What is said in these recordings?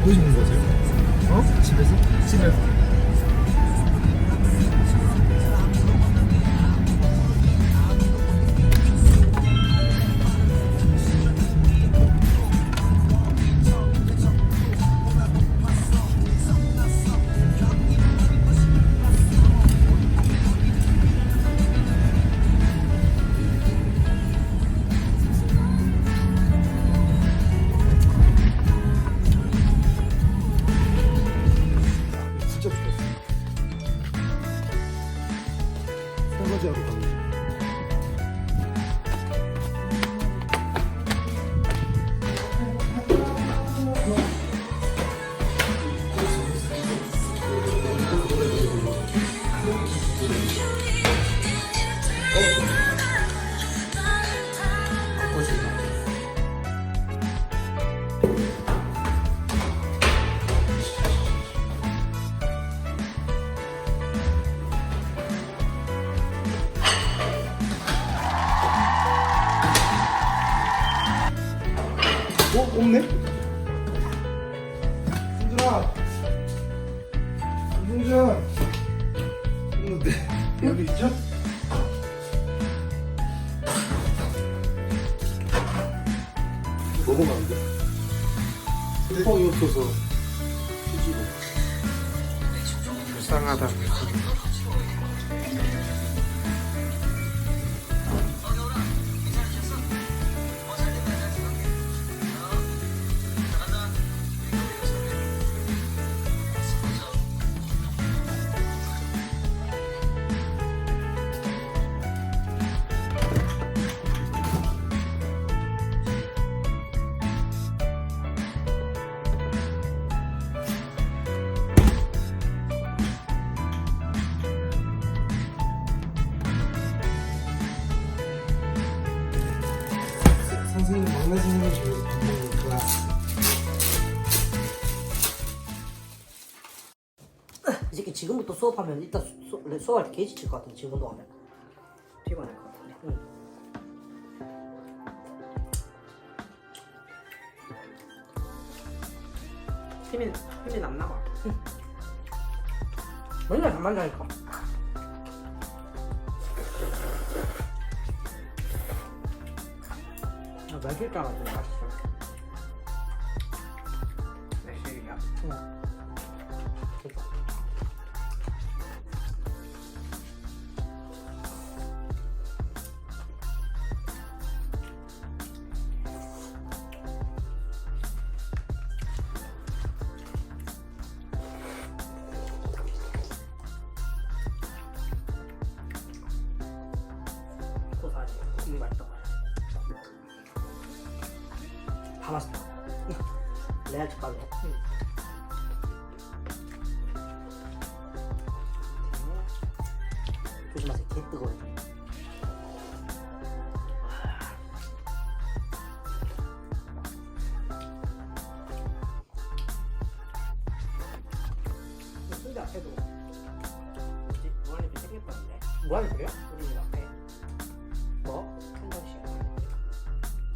어디서 본 거세요? 어? 집에서? 집에서. 진짜 좋겠어. 설거지하러 가는 거. 없네? 승준아! 승준! 있는데 여기 있죠? 먹으면 안 돼? 뚜껑이 없어서 뒤지고 불쌍하다. 선생님, 막내 선생님 집에서 밥 먹는 거야. 이 새끼 지금부터 수업하면 이따 수업할 때 개지 칠 것 같은데 지금 운동하면 피곤할 것 같은데. 힘이 안 나가. 맨날 잠만 자니까. 매실자가 좀 맛있어. 매실이야? 응. 고사리 이게 맛있다. 다 맛있다. 레알 젓갈로. 조심하세요. 개 뜨거워요. 순대 앞에도 뭐지? 무한리필 생겼다는데. 무한리필이요? 우리 앞에 뭐? 한 번씩.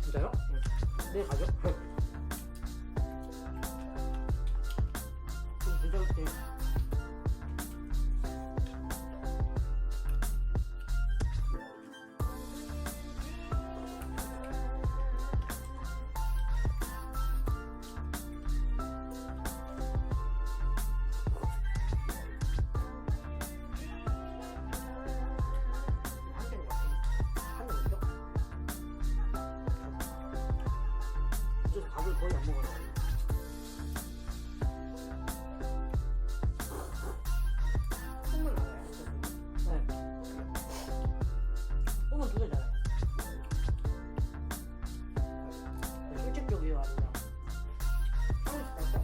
진짜요? 응. 내일 가죠? 좀 늦어올게. 밥을 거의 안 먹어요. 콩은 알아요. 네. 콩은 두 개잖아요. 실질적이에요, 아니면 한국식 갈까?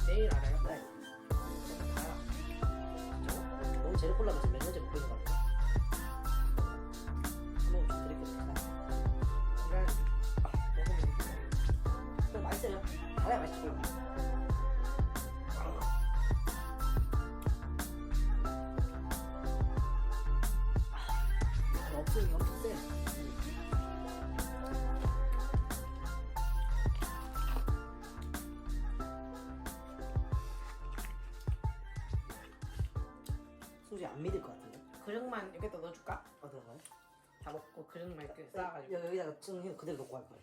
내일 알아요? 네. 알아. 오늘 제로콜라가 몇 년째 먹고 있는 거 같아요. 한번 좀 드릴게요. 먹으면 맛있어요. 달아야 맛있어요. 없으면 엄청 세. 믿을 것 같은데. 그릇만 여기다 넣어줄까? 어떨까요? 다 먹고 그릇만 이렇게 쌓아가지고. 여기다가 증 그대로 놓고 할 거예요.